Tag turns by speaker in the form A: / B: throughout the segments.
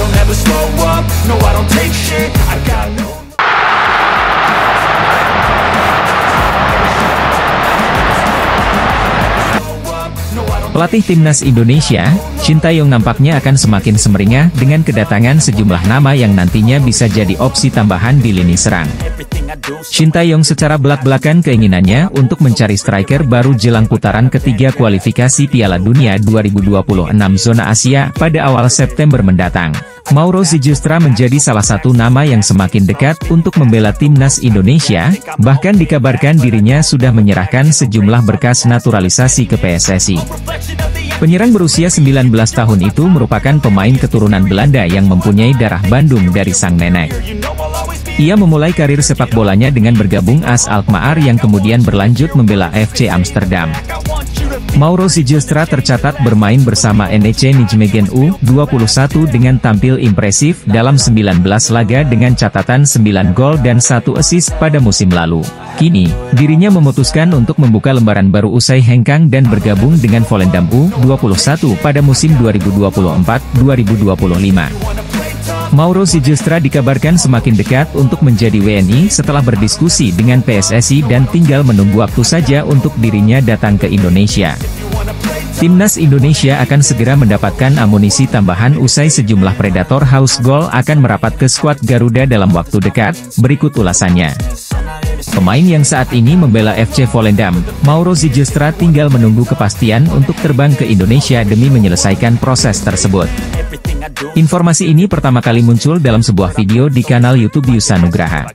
A: don't ever slow up, no I don't take shit, I got no.
B: Pelatih Timnas Indonesia, Shin Tae-yong nampaknya akan semakin semeringah dengan kedatangan sejumlah nama yang nantinya bisa jadi opsi tambahan di lini serang. Shin Tae-yong secara belak-belakan keinginannya untuk mencari striker baru jelang putaran ketiga kualifikasi Piala Dunia 2026 zona Asia pada awal September mendatang. Mauro Zijlstra menjadi salah satu nama yang semakin dekat untuk membela Timnas Indonesia, bahkan dikabarkan dirinya sudah menyerahkan sejumlah berkas naturalisasi ke PSSI. Penyerang berusia 19 tahun itu merupakan pemain keturunan Belanda yang mempunyai darah Bandung dari sang nenek. Ia memulai karir sepak bolanya dengan bergabung AS Alkmaar yang kemudian berlanjut membela FC Amsterdam. Mauro Zijlstra tercatat bermain bersama NEC Nijmegen U21 dengan tampil impresif dalam 19 laga dengan catatan 9 gol dan 1 assist pada musim lalu. Kini, dirinya memutuskan untuk membuka lembaran baru usai hengkang dan bergabung dengan Volendam U21 pada musim 2024-2025. Mauro Zijlstra dikabarkan semakin dekat untuk menjadi WNI setelah berdiskusi dengan PSSI dan tinggal menunggu waktu saja untuk dirinya datang ke Indonesia. Timnas Indonesia akan segera mendapatkan amunisi tambahan usai sejumlah predator haus gol akan merapat ke skuad Garuda dalam waktu dekat, berikut ulasannya. Pemain yang saat ini membela FC Volendam, Mauro Zijlstra tinggal menunggu kepastian untuk terbang ke Indonesia demi menyelesaikan proses tersebut. Informasi ini pertama kali muncul dalam sebuah video di kanal YouTube Yusa Nugraha.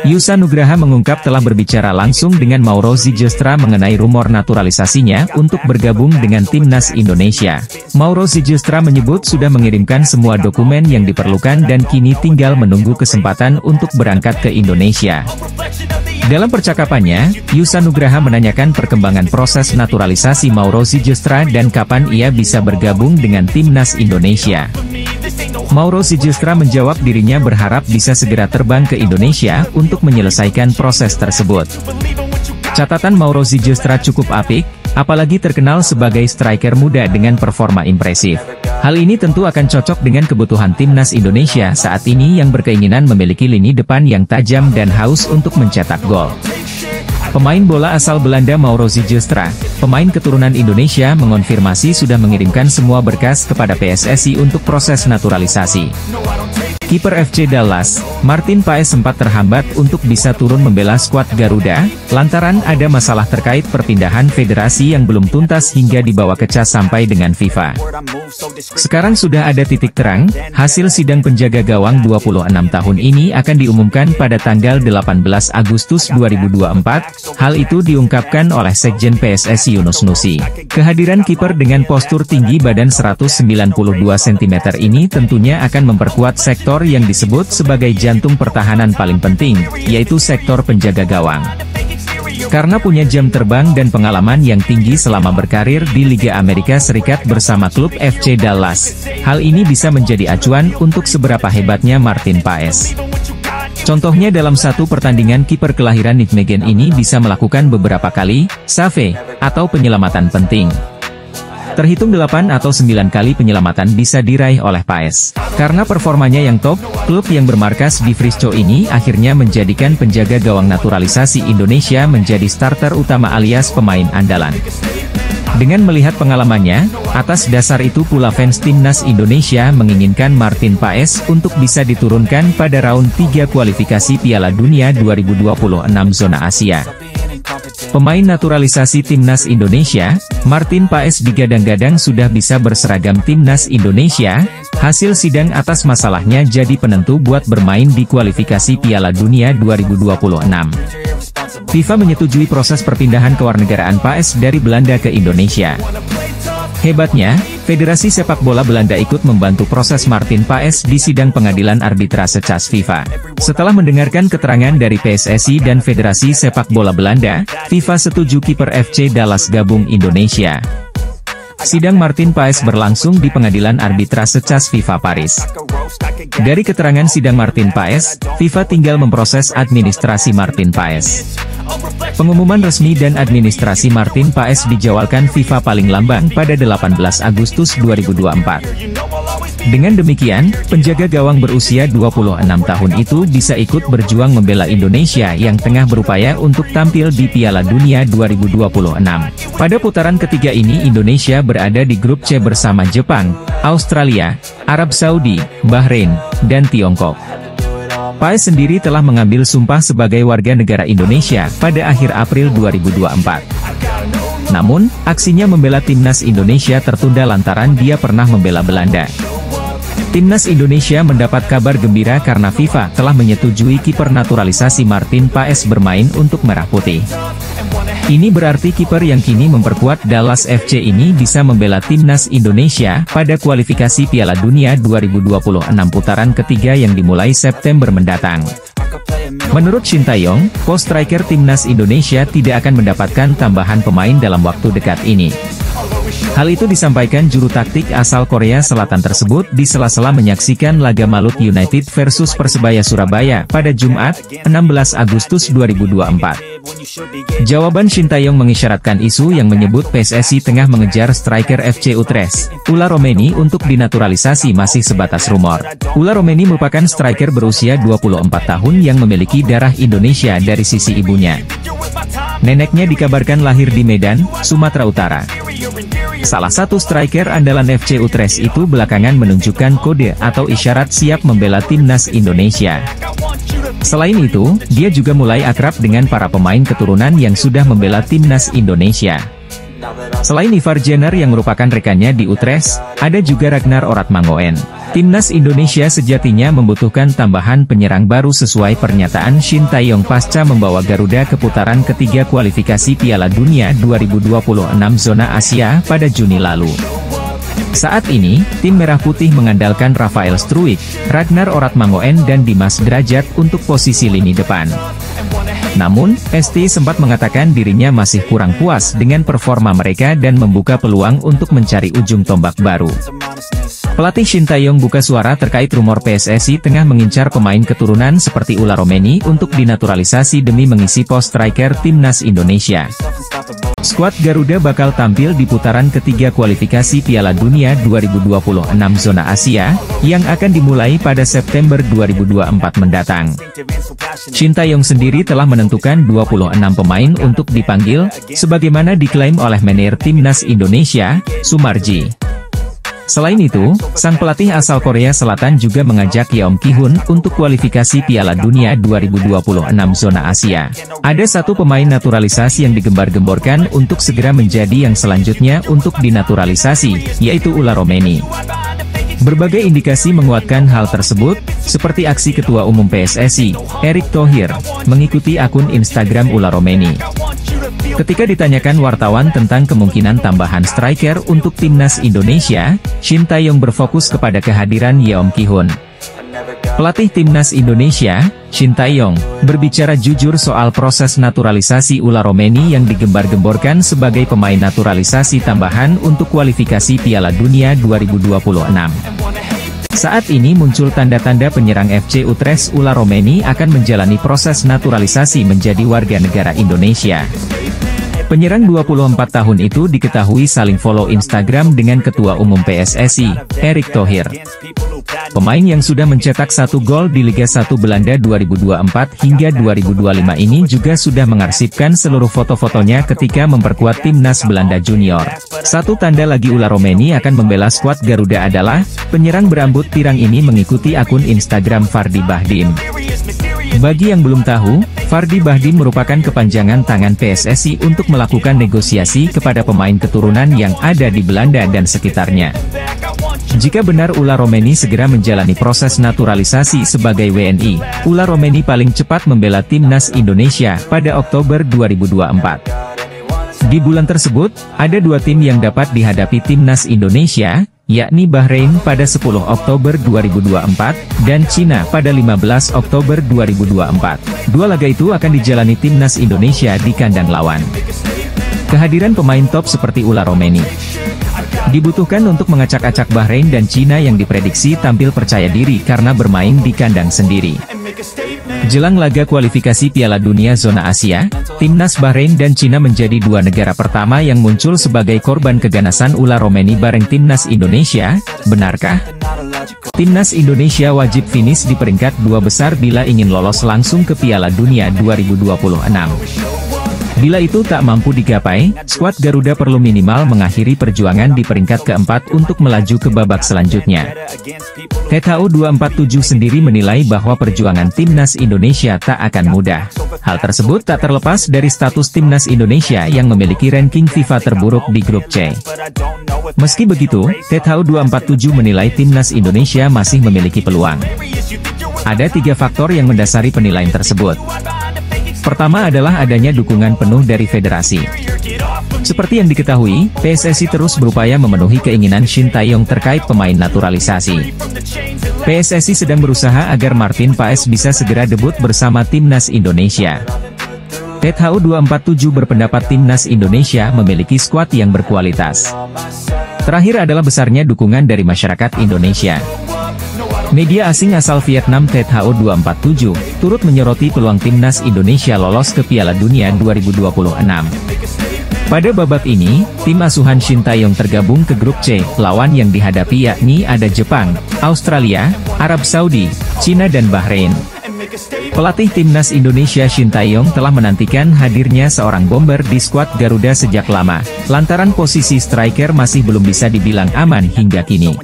B: Yusa Nugraha mengungkap telah berbicara langsung dengan Mauro Zijlstra mengenai rumor naturalisasinya untuk bergabung dengan Timnas Indonesia. Mauro Zijlstra menyebut sudah mengirimkan semua dokumen yang diperlukan dan kini tinggal menunggu kesempatan untuk berangkat ke Indonesia. Dalam percakapannya, Yusa Nugraha menanyakan perkembangan proses naturalisasi Mauro Zijlstra dan kapan ia bisa bergabung dengan Timnas Indonesia. Mauro Zijlstra menjawab dirinya berharap bisa segera terbang ke Indonesia untuk menyelesaikan proses tersebut. Catatan Mauro Zijlstra cukup apik, apalagi terkenal sebagai striker muda dengan performa impresif. Hal ini tentu akan cocok dengan kebutuhan Timnas Indonesia saat ini yang berkeinginan memiliki lini depan yang tajam dan haus untuk mencetak gol. Pemain bola asal Belanda Mauro Zijlstra, pemain keturunan Indonesia mengonfirmasi sudah mengirimkan semua berkas kepada PSSI untuk proses naturalisasi. Kiper FC Dallas, Martin Paes sempat terhambat untuk bisa turun membela skuad Garuda, lantaran ada masalah terkait perpindahan federasi yang belum tuntas hingga dibawa ke CAS sampai dengan FIFA. Sekarang sudah ada titik terang, hasil sidang penjaga gawang 26 tahun ini akan diumumkan pada tanggal 18 Agustus 2024, hal itu diungkapkan oleh Sekjen PSSI Yunus Nusi. Kehadiran kiper dengan postur tinggi badan 192 cm ini tentunya akan memperkuat sektor yang disebut sebagai jantung pertahanan paling penting, yaitu sektor penjaga gawang. Karena punya jam terbang dan pengalaman yang tinggi selama berkarir di Liga Amerika Serikat bersama klub FC Dallas, hal ini bisa menjadi acuan untuk seberapa hebatnya Martin Paes. Contohnya dalam satu pertandingan kiper kelahiran Nijmegen ini bisa melakukan beberapa kali save atau penyelamatan penting. Terhitung 8 atau 9 kali penyelamatan bisa diraih oleh Paes. Karena performanya yang top, klub yang bermarkas di Frisco ini akhirnya menjadikan penjaga gawang naturalisasi Indonesia menjadi starter utama alias pemain andalan. Dengan melihat pengalamannya, atas dasar itu pula fans Timnas Indonesia menginginkan Martin Paes untuk bisa diturunkan pada round 3 kualifikasi Piala Dunia 2026 zona Asia. Pemain naturalisasi Timnas Indonesia, Martin Paes digadang-gadang sudah bisa berseragam Timnas Indonesia. Hasil sidang atas masalahnya jadi penentu buat bermain di kualifikasi Piala Dunia 2026. FIFA menyetujui proses perpindahan kewarganegaraan Paes dari Belanda ke Indonesia. Hebatnya, Federasi Sepak Bola Belanda ikut membantu proses Martin Paes di sidang pengadilan arbitrase CAS FIFA. Setelah mendengarkan keterangan dari PSSI dan Federasi Sepak Bola Belanda, FIFA setuju kiper FC Dallas gabung Indonesia. Sidang Martin Paes berlangsung di pengadilan arbitrase CAS FIFA Paris. Dari keterangan sidang Martin Paes, FIFA tinggal memproses administrasi Martin Paes. Pengumuman resmi dan administrasi Martin Paes dijadwalkan FIFA paling lamban pada 18 Agustus 2024. Dengan demikian, penjaga gawang berusia 26 tahun itu bisa ikut berjuang membela Indonesia yang tengah berupaya untuk tampil di Piala Dunia 2026. Pada putaran ketiga ini Indonesia berada di grup C bersama Jepang, Australia, Arab Saudi, Bahrain, dan Tiongkok. Paes sendiri telah mengambil sumpah sebagai warga negara Indonesia pada akhir April 2024. Namun, aksinya membela timnas Indonesia tertunda lantaran dia pernah membela Belanda. Timnas Indonesia mendapat kabar gembira karena FIFA telah menyetujui kiper naturalisasi Martin Paes bermain untuk Merah Putih. Ini berarti kiper yang kini memperkuat Dallas FC ini bisa membela timnas Indonesia pada kualifikasi Piala Dunia 2026 putaran ketiga yang dimulai September mendatang. Menurut Shin Tae-yong, pos striker timnas Indonesia tidak akan mendapatkan tambahan pemain dalam waktu dekat ini. Hal itu disampaikan juru taktik asal Korea Selatan tersebut di sela-sela menyaksikan laga Malut United versus Persebaya Surabaya pada Jumat, 16 Agustus 2024. Jawaban Shin Tae-yong mengisyaratkan isu yang menyebut PSSI tengah mengejar striker FC Utrecht, Ula Romeni untuk dinaturalisasi masih sebatas rumor. Ula Romeni merupakan striker berusia 24 tahun yang memiliki darah Indonesia dari sisi ibunya. Neneknya dikabarkan lahir di Medan, Sumatera Utara. Salah satu striker andalan FC Utrecht itu belakangan menunjukkan kode atau isyarat siap membela timnas Indonesia. Selain itu, dia juga mulai akrab dengan para pemain keturunan yang sudah membela timnas Indonesia. Selain Ivar Jenner yang merupakan rekannya di Utrecht, ada juga Ragnar Oratmangoen. Timnas Indonesia sejatinya membutuhkan tambahan penyerang baru sesuai pernyataan Shin Tae-yong pasca membawa Garuda ke putaran ketiga kualifikasi Piala Dunia 2026 zona Asia pada Juni lalu. Saat ini, tim Merah Putih mengandalkan Rafael Struijk, Ragnar Oratmangoen dan Dimas Derajat untuk posisi lini depan. Namun, ST sempat mengatakan dirinya masih kurang puas dengan performa mereka dan membuka peluang untuk mencari ujung tombak baru. Pelatih Shin Tae-yong buka suara terkait rumor PSSI tengah mengincar pemain keturunan seperti Ula Romeni untuk dinaturalisasi demi mengisi pos striker timnas Indonesia. Skuad Garuda bakal tampil di putaran ketiga kualifikasi Piala Dunia 2026 zona Asia, yang akan dimulai pada September 2024 mendatang. Shin Tae-yong sendiri telah menentukan 26 pemain untuk dipanggil, sebagaimana diklaim oleh manajer timnas Indonesia, Sumarji. Selain itu, sang pelatih asal Korea Selatan juga mengajak Yeom Ki-hun untuk kualifikasi Piala Dunia 2026 zona Asia. Ada satu pemain naturalisasi yang digembar-gemborkan untuk segera menjadi yang selanjutnya untuk dinaturalisasi, yaitu Ula Romeni. Berbagai indikasi menguatkan hal tersebut, seperti aksi Ketua Umum PSSI, Erick Thohir, mengikuti akun Instagram Ula Romeni. Ketika ditanyakan wartawan tentang kemungkinan tambahan striker untuk timnas Indonesia, Shin Tae-yong berfokus kepada kehadiran Yeom Ki-hun. Pelatih timnas Indonesia, Shin Tae-yong, berbicara jujur soal proses naturalisasi Ula Romeni yang digembar-gemborkan sebagai pemain naturalisasi tambahan untuk kualifikasi Piala Dunia 2026. Saat ini muncul tanda-tanda penyerang FC Utrecht Ula Romeni akan menjalani proses naturalisasi menjadi warga negara Indonesia. Penyerang 24 tahun itu diketahui saling follow Instagram dengan Ketua Umum PSSI, Erick Thohir. Pemain yang sudah mencetak 1 gol di Liga 1 Belanda 2024 hingga 2025 ini juga sudah mengarsipkan seluruh foto-fotonya ketika memperkuat timnas Belanda Junior. Satu tanda lagi Ula Romeni akan membela skuad Garuda adalah, penyerang berambut pirang ini mengikuti akun Instagram Fardi Bahdim. Bagi yang belum tahu, Fardi Bahdim merupakan kepanjangan tangan PSSI untuk melakukan negosiasi kepada pemain keturunan yang ada di Belanda dan sekitarnya. Jika benar Ula Romeni segera menjalani proses naturalisasi sebagai WNI, Ula Romeni paling cepat membela timnas Indonesia pada Oktober 2024. Di bulan tersebut, ada 2 tim yang dapat dihadapi timnas Indonesia, yakni Bahrain pada 10 Oktober 2024, dan Cina pada 15 Oktober 2024. 2 laga itu akan dijalani timnas Indonesia di kandang lawan. Kehadiran pemain top seperti Ula Romeni dibutuhkan untuk mengacak-acak Bahrain dan Cina yang diprediksi tampil percaya diri karena bermain di kandang sendiri. Jelang laga kualifikasi Piala Dunia zona Asia, timnas Bahrain dan Cina menjadi 2 negara pertama yang muncul sebagai korban keganasan Ula Romeni bareng timnas Indonesia, benarkah? Timnas Indonesia wajib finish di peringkat 2 besar bila ingin lolos langsung ke Piala Dunia 2026. Bila itu tak mampu digapai, skuad Garuda perlu minimal mengakhiri perjuangan di peringkat keempat untuk melaju ke babak selanjutnya. THU 247 sendiri menilai bahwa perjuangan Timnas Indonesia tak akan mudah. Hal tersebut tak terlepas dari status Timnas Indonesia yang memiliki ranking FIFA terburuk di grup C. Meski begitu, THU 247 menilai Timnas Indonesia masih memiliki peluang. Ada 3 faktor yang mendasari penilaian tersebut. Pertama adalah adanya dukungan penuh dari federasi. Seperti yang diketahui, PSSI terus berupaya memenuhi keinginan Shin Tae-yong terkait pemain naturalisasi. PSSI sedang berusaha agar Martin Paes bisa segera debut bersama Timnas Indonesia. THU 247 berpendapat Timnas Indonesia memiliki skuad yang berkualitas. Terakhir adalah besarnya dukungan dari masyarakat Indonesia. Media asing asal Vietnam THU 247, turut menyoroti peluang Timnas Indonesia lolos ke Piala Dunia 2026. Pada babak ini, tim asuhan Shin Tae-yong tergabung ke grup C, lawan yang dihadapi yakni ada Jepang, Australia, Arab Saudi, Cina dan Bahrain. Pelatih Timnas Indonesia Shin Tae-yong telah menantikan hadirnya seorang bomber di skuad Garuda sejak lama, lantaran posisi striker masih belum bisa dibilang aman hingga kini.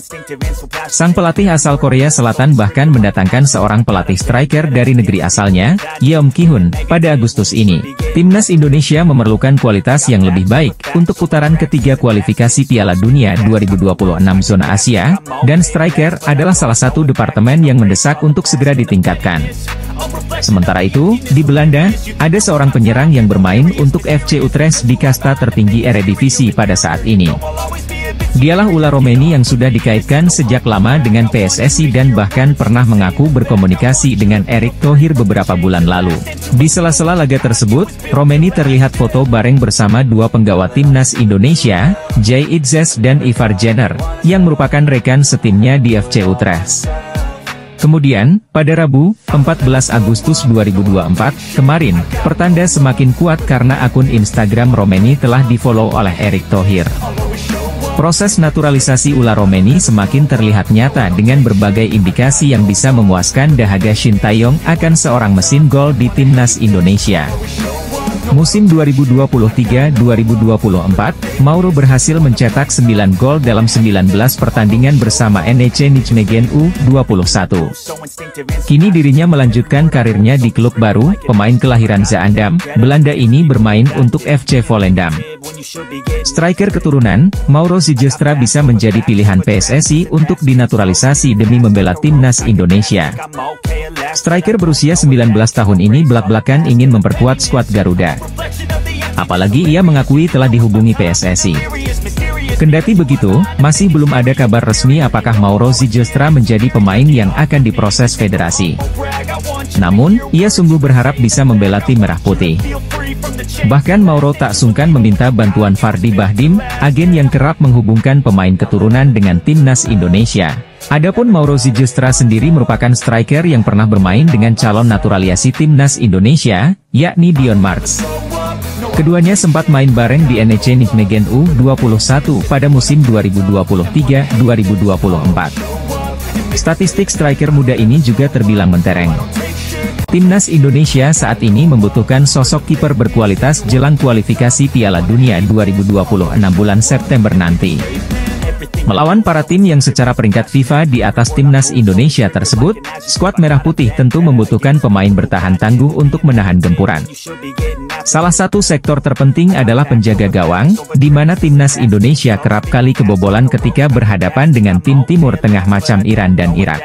B: Sang pelatih asal Korea Selatan bahkan mendatangkan seorang pelatih striker dari negeri asalnya, Yeom Ki-hun, pada Agustus ini. Timnas Indonesia memerlukan kualitas yang lebih baik untuk putaran ketiga kualifikasi Piala Dunia 2026 zona Asia, dan striker adalah salah satu departemen yang mendesak untuk segera ditingkatkan. Sementara itu, di Belanda, ada seorang penyerang yang bermain untuk FC Utrecht di kasta tertinggi Eredivisie pada saat ini. Dialah Ula Romeni yang sudah dikaitkan sejak lama dengan PSSI dan bahkan pernah mengaku berkomunikasi dengan Erick Thohir beberapa bulan lalu. Di sela-sela laga tersebut, Romeni terlihat foto bareng bersama 2 penggawa Timnas Indonesia, Jay Itzes dan Ivar Jenner, yang merupakan rekan setimnya di FC Utrecht. Kemudian, pada Rabu, 14 Agustus 2024, kemarin, pertanda semakin kuat karena akun Instagram Romeni telah di-follow oleh Erick Thohir. Proses naturalisasi Ula Romeni semakin terlihat nyata dengan berbagai indikasi yang bisa memuaskan dahaga Shin Tae-yong akan seorang mesin gol di Timnas Indonesia. Musim 2023-2024, Mauro berhasil mencetak 9 gol dalam 19 pertandingan bersama NEC Nijmegen U21. Kini dirinya melanjutkan karirnya di klub baru, pemain kelahiran Zaandam, Belanda ini bermain untuk FC Volendam. Striker keturunan, Mauro Zylstra bisa menjadi pilihan PSSI untuk dinaturalisasi demi membela Timnas Indonesia. Striker berusia 19 tahun ini belak-belakan ingin memperkuat skuad Garuda. Apalagi ia mengakui telah dihubungi PSSI. Kendati begitu, masih belum ada kabar resmi apakah Mauro Zylstra menjadi pemain yang akan diproses federasi. Namun, ia sungguh berharap bisa membela tim Merah Putih. Bahkan Mauro tak sungkan meminta bantuan Fardi Bahdim, agen yang kerap menghubungkan pemain keturunan dengan Timnas Indonesia. Adapun Mauro Zylstra sendiri merupakan striker yang pernah bermain dengan calon naturalisasi Timnas Indonesia, yakni Dion Marks. Keduanya sempat main bareng di NEC Nijmegen U21 pada musim 2023-2024. Statistik striker muda ini juga terbilang mentereng. Timnas Indonesia saat ini membutuhkan sosok kiper berkualitas jelang kualifikasi Piala Dunia 2026 bulan September nanti. Melawan para tim yang secara peringkat FIFA di atas Timnas Indonesia tersebut, skuad Merah Putih tentu membutuhkan pemain bertahan tangguh untuk menahan gempuran. Salah satu sektor terpenting adalah penjaga gawang, di mana Timnas Indonesia kerap kali kebobolan ketika berhadapan dengan tim Timur Tengah macam Iran dan Irak.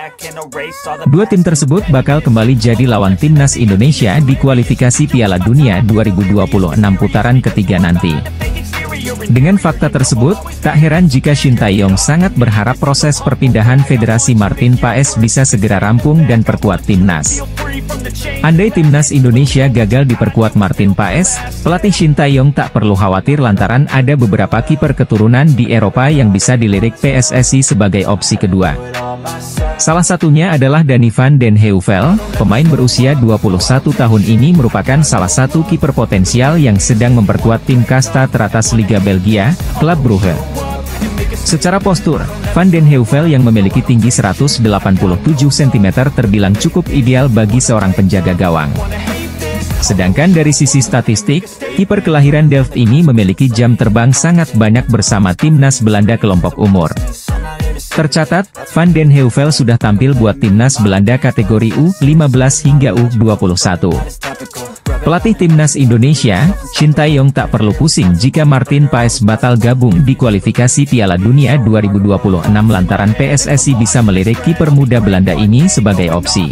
B: Dua tim tersebut bakal kembali jadi lawan Timnas Indonesia di kualifikasi Piala Dunia 2026 putaran ketiga nanti. Dengan fakta tersebut, tak heran jika Shin Tae-yong sangat berharap proses perpindahan Federasi Martin Paes bisa segera rampung dan perkuat timnas. Andai timnas Indonesia gagal diperkuat Martin Paes, pelatih Shin Tae-yong tak perlu khawatir lantaran ada beberapa kiper keturunan di Eropa yang bisa dilirik PSSI sebagai opsi kedua. Salah satunya adalah Danny van den Heuvel, pemain berusia 21 tahun ini merupakan salah satu kiper potensial yang sedang memperkuat tim kasta teratas Liga Belgia, Club Brugge. Secara postur, Van den Heuvel yang memiliki tinggi 187 cm terbilang cukup ideal bagi seorang penjaga gawang. Sedangkan dari sisi statistik, kiper kelahiran Delft ini memiliki jam terbang sangat banyak bersama timnas Belanda kelompok umur. Tercatat, Van den Heuvel sudah tampil buat timnas Belanda kategori U15 hingga U21. Pelatih timnas Indonesia, Shin Tae-yong tak perlu pusing jika Martin Paes batal gabung di kualifikasi Piala Dunia 2026 lantaran PSSI bisa melirik kiper muda Belanda ini sebagai opsi.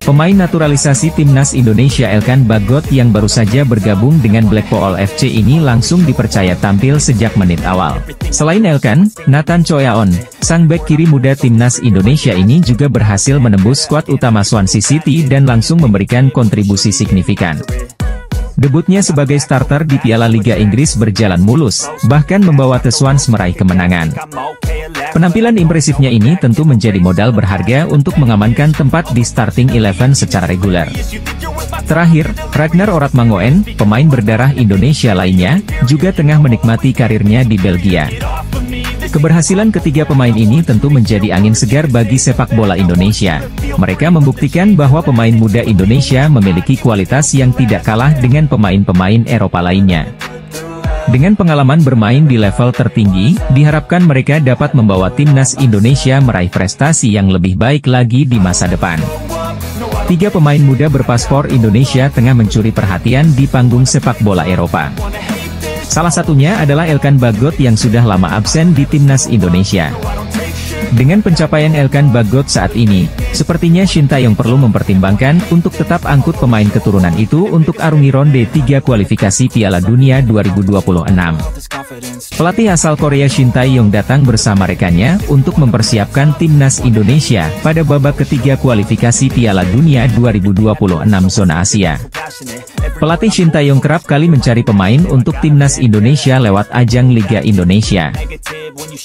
B: Pemain naturalisasi timnas Indonesia Elkan Bagot yang baru saja bergabung dengan Blackpool FC ini langsung dipercaya tampil sejak menit awal. Selain Elkan, Nathan Choyaon, sang bek kiri muda timnas Indonesia ini juga berhasil menembus skuad utama Swansea City dan langsung memberikan kontribusi signifikan. Debutnya sebagai starter di Piala Liga Inggris berjalan mulus, bahkan membawa The Swans meraih kemenangan. Penampilan impresifnya ini tentu menjadi modal berharga untuk mengamankan tempat di starting 11 secara reguler. Terakhir, Ragnar Oratmangoen, pemain berdarah Indonesia lainnya, juga tengah menikmati karirnya di Belgia. Keberhasilan ketiga pemain ini tentu menjadi angin segar bagi sepak bola Indonesia. Mereka membuktikan bahwa pemain muda Indonesia memiliki kualitas yang tidak kalah dengan pemain-pemain Eropa lainnya. Dengan pengalaman bermain di level tertinggi, diharapkan mereka dapat membawa timnas Indonesia meraih prestasi yang lebih baik lagi di masa depan. Tiga pemain muda berpaspor Indonesia tengah mencuri perhatian di panggung sepak bola Eropa. Salah satunya adalah Elkan Bagot yang sudah lama absen di timnas Indonesia. Dengan pencapaian Elkan Bagot saat ini, sepertinya Shin Tae-yong perlu mempertimbangkan untuk tetap angkut pemain keturunan itu untuk arungi ronde 3 kualifikasi Piala Dunia 2026. Pelatih asal Korea Shin Tae-yong datang bersama rekannya untuk mempersiapkan timnas Indonesia pada babak ketiga kualifikasi Piala Dunia 2026 zona Asia. Pelatih Shin Tae-yong kerap kali mencari pemain untuk timnas Indonesia lewat ajang Liga Indonesia.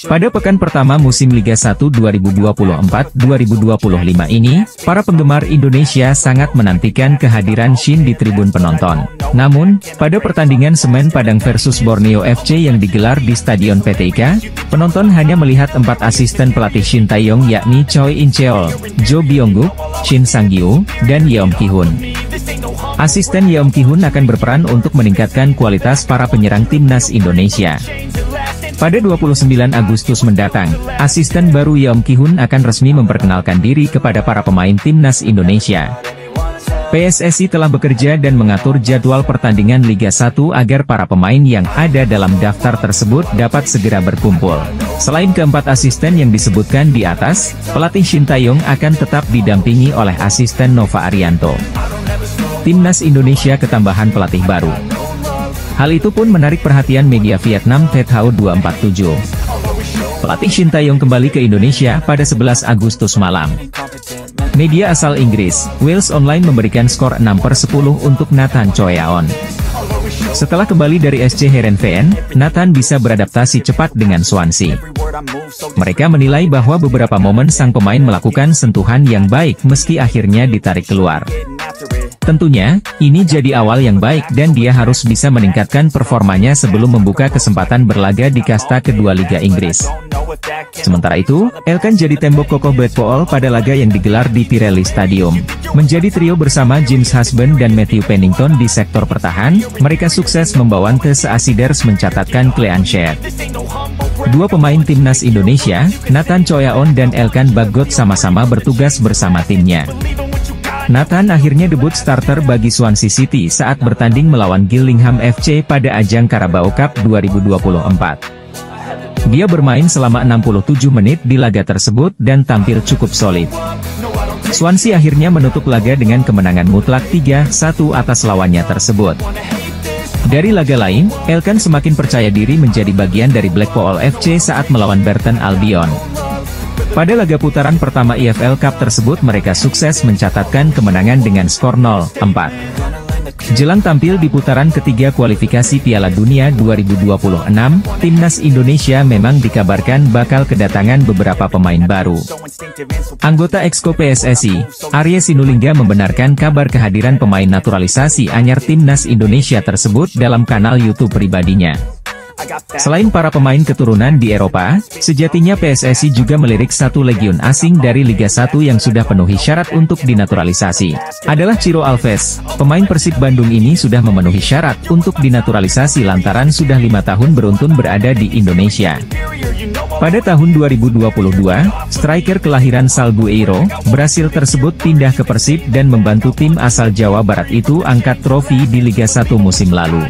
B: Pada pekan pertama musim Liga 1 2024-2025 ini, para penggemar Indonesia sangat menantikan kehadiran Shin di tribun penonton. Namun, pada pertandingan Semen Padang versus Borneo FC yang digelar di Stadion PTIK, penonton hanya melihat 4 asisten pelatih Shin Tae-yong yakni Choi In-cheol, Jo Byung-guk, Shin Sang-gyu, dan Yeom Ki-hun. Asisten Yeom Ki-hun akan berperan untuk meningkatkan kualitas para penyerang timnas Indonesia. Pada 29 Agustus mendatang, asisten baru Yeom Ki-hun akan resmi memperkenalkan diri kepada para pemain timnas Indonesia. PSSI telah bekerja dan mengatur jadwal pertandingan Liga 1 agar para pemain yang ada dalam daftar tersebut dapat segera berkumpul. Selain keempat asisten yang disebutkan di atas, pelatih Shin Tae-yong akan tetap didampingi oleh asisten Nova Arianto. Timnas Indonesia ketambahan pelatih baru. Hal itu pun menarik perhatian media Vietnam Tet Hau 247. Pelatih Shin Tae-yong kembali ke Indonesia pada 11 Agustus malam. Media asal Inggris, Wales Online memberikan skor 6/10 untuk Nathan Choyaon. Setelah kembali dari SC Heerenveen, Nathan bisa beradaptasi cepat dengan Swansea. Mereka menilai bahwa beberapa momen sang pemain melakukan sentuhan yang baik meski akhirnya ditarik keluar. Tentunya, ini jadi awal yang baik dan dia harus bisa meningkatkan performanya sebelum membuka kesempatan berlaga di kasta kedua Liga Inggris. Sementara itu, Elkan jadi tembok kokoh Blackpool pada laga yang digelar di Pirelli Stadium. Menjadi trio bersama James Husband dan Matthew Pennington di sektor pertahan, mereka sukses membawa The Seasiders mencatatkan clean sheet. Dua pemain timnas Indonesia, Nathan Choyaon dan Elkan Bagot sama-sama bertugas bersama timnya. Nathan akhirnya debut starter bagi Swansea City saat bertanding melawan Gillingham FC pada ajang Carabao Cup 2024. Dia bermain selama 67 menit di laga tersebut dan tampil cukup solid. Swansea akhirnya menutup laga dengan kemenangan mutlak 3-1 atas lawannya tersebut. Dari laga lain, Elkan semakin percaya diri menjadi bagian dari Blackpool FC saat melawan Burton Albion. Pada laga putaran pertama EFL Cup tersebut mereka sukses mencatatkan kemenangan dengan skor 0-4. Jelang tampil di putaran ketiga kualifikasi Piala Dunia 2026, timnas Indonesia memang dikabarkan bakal kedatangan beberapa pemain baru. Anggota Exco PSSI, Arya Sinulinga membenarkan kabar kehadiran pemain naturalisasi anyar timnas Indonesia tersebut dalam kanal YouTube pribadinya. Selain para pemain keturunan di Eropa, sejatinya PSSI juga melirik satu legiun asing dari Liga 1 yang sudah penuhi syarat untuk dinaturalisasi. Adalah Ciro Alves. Pemain Persib Bandung ini sudah memenuhi syarat untuk dinaturalisasi lantaran sudah 5 tahun beruntun berada di Indonesia. Pada tahun 2022, striker kelahiran Salgueiro, Brasil tersebut pindah ke Persib dan membantu tim asal Jawa Barat itu angkat trofi di Liga 1 musim lalu.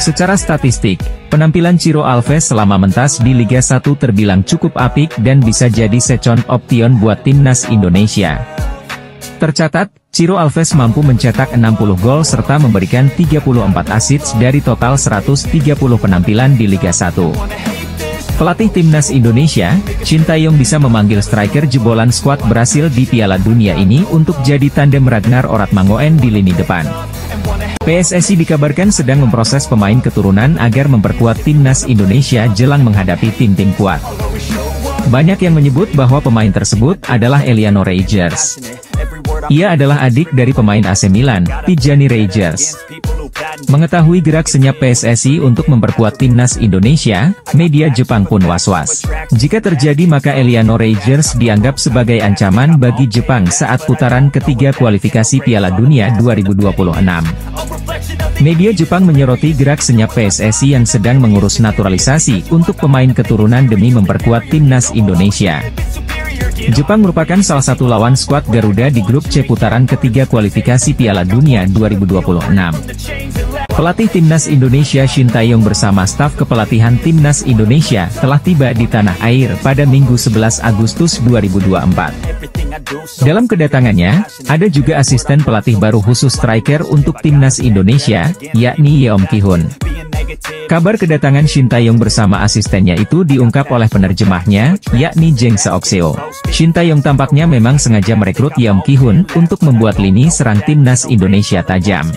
B: Secara statistik, penampilan Ciro Alves selama mentas di Liga 1 terbilang cukup apik dan bisa jadi second option buat timnas Indonesia. Tercatat, Ciro Alves mampu mencetak 60 gol serta memberikan 34 assist dari total 130 penampilan di Liga 1. Pelatih timnas Indonesia, Shin Tae-yong bisa memanggil striker jebolan skuad Brasil di Piala Dunia ini untuk jadi tandem Ragnar Oratmangoen di lini depan. PSSI dikabarkan sedang memproses pemain keturunan agar memperkuat timnas Indonesia jelang menghadapi tim-tim kuat. Banyak yang menyebut bahwa pemain tersebut adalah Eliano Reijers. Ia adalah adik dari pemain AC Milan, Tijani Reijers. Mengetahui gerak senyap PSSI untuk memperkuat timnas Indonesia, media Jepang pun was-was. Jika terjadi maka Eliano Reijers dianggap sebagai ancaman bagi Jepang saat putaran ketiga kualifikasi Piala Dunia 2026. Media Jepang menyoroti gerak senyap PSSI yang sedang mengurus naturalisasi untuk pemain keturunan demi memperkuat timnas Indonesia. Jepang merupakan salah satu lawan skuad Garuda di grup C putaran ketiga kualifikasi Piala Dunia 2026. Pelatih timnas Indonesia Shin Tae-yong bersama staf kepelatihan timnas Indonesia telah tiba di tanah air pada Minggu 11 Agustus 2024. Dalam kedatangannya, ada juga asisten pelatih baru khusus striker untuk timnas Indonesia, yakni Yeom Ki-hun. Kabar kedatangan Shin Tae-yong bersama asistennya itu diungkap oleh penerjemahnya, yakni Jeng Seokseo. Shin Tae-yong tampaknya memang sengaja merekrut Yeom Ki-hun untuk membuat lini serang timnas Indonesia tajam.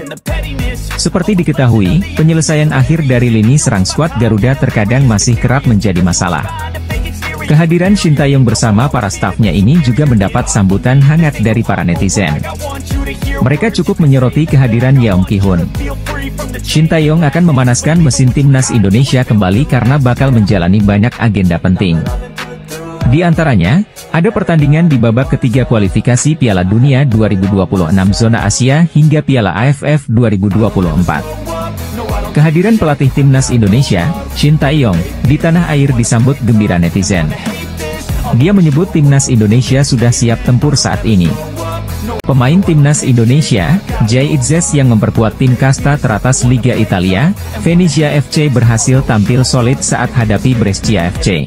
B: Seperti diketahui, penyelesaian akhir dari lini serang skuad Garuda terkadang masih kerap menjadi masalah. Kehadiran Shin Tae-yong bersama para stafnya ini juga mendapat sambutan hangat dari para netizen. Mereka cukup menyoroti kehadiran Yeom Ki-hun. Shin Tae-yong akan memanaskan mesin timnas Indonesia kembali karena bakal menjalani banyak agenda penting. Di antaranya, ada pertandingan di babak ketiga kualifikasi Piala Dunia 2026 zona Asia hingga Piala AFF 2024. Kehadiran pelatih timnas Indonesia, Shin Tae-yong, di tanah air disambut gembira netizen. Dia menyebut timnas Indonesia sudah siap tempur saat ini. Pemain timnas Indonesia, Jay Itzes yang memperkuat tim kasta teratas Liga Italia, Venezia FC berhasil tampil solid saat hadapi Brescia FC.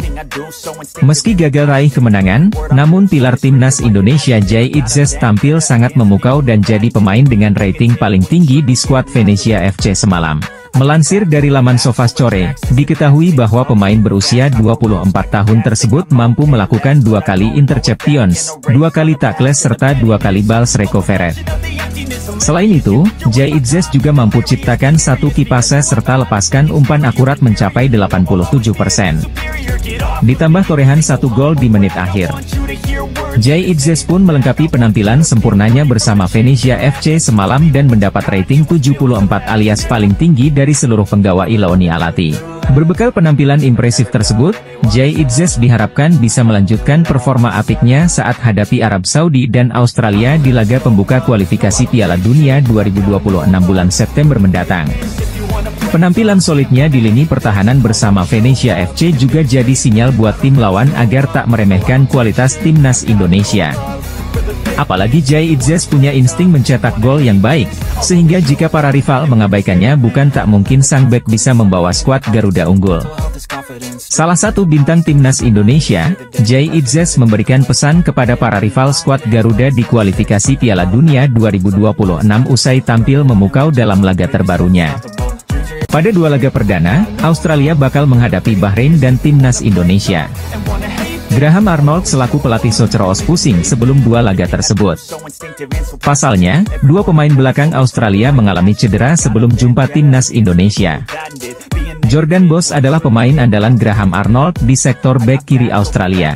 B: Meski gagal raih kemenangan, namun pilar timnas Indonesia Jay Itzes tampil sangat memukau dan jadi pemain dengan rating paling tinggi di skuad Venezia FC semalam. Melansir dari laman Sofascore, diketahui bahwa pemain berusia 24 tahun tersebut mampu melakukan 2 kali interceptions, 2 kali tackles serta 2 kali balls recovered. Selain itu, Jay Itzes juga mampu ciptakan 1 key passes serta lepaskan umpan akurat mencapai 87%. Ditambah torehan 1 gol di menit akhir. Jay Itzes pun melengkapi penampilan sempurnanya bersama Venezia FC semalam dan mendapat rating 74 alias paling tinggi dari seluruh penggawa Ilaoni Alati. Berbekal penampilan impresif tersebut, Jay Itzes diharapkan bisa melanjutkan performa apiknya saat hadapi Arab Saudi dan Australia di laga pembuka kualifikasi Piala Dunia 2026 bulan September mendatang. Penampilan solidnya di lini pertahanan bersama Venezia FC juga jadi sinyal buat tim lawan agar tak meremehkan kualitas timnas Indonesia. Apalagi Jay Itzes punya insting mencetak gol yang baik, sehingga jika para rival mengabaikannya bukan tak mungkin sang bek bisa membawa skuad Garuda unggul. Salah satu bintang timnas Indonesia, Jay Itzes memberikan pesan kepada para rival skuad Garuda di kualifikasi Piala Dunia 2026 usai tampil memukau dalam laga terbarunya. Pada 2 laga perdana, Australia bakal menghadapi Bahrain dan timnas Indonesia. Graham Arnold selaku pelatih Soceroos pusing sebelum 2 laga tersebut. Pasalnya, 2 pemain belakang Australia mengalami cedera sebelum jumpa timnas Indonesia. Jordan Boss adalah pemain andalan Graham Arnold di sektor bek kiri Australia.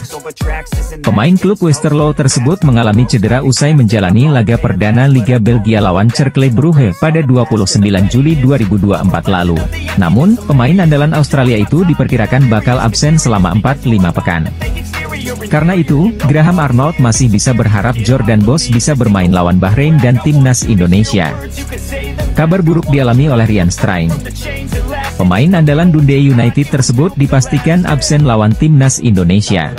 B: Pemain klub Westerlo tersebut mengalami cedera usai menjalani laga perdana Liga Belgia lawan Cercle Brugge pada 29 Juli 2024 lalu. Namun, pemain andalan Australia itu diperkirakan bakal absen selama 4-5 pekan. Karena itu, Graham Arnold masih bisa berharap Jordan Bos bisa bermain lawan Bahrain dan timnas Indonesia. Kabar buruk dialami oleh Ryan Strijn. Pemain andalan Dundee United tersebut dipastikan absen lawan timnas Indonesia.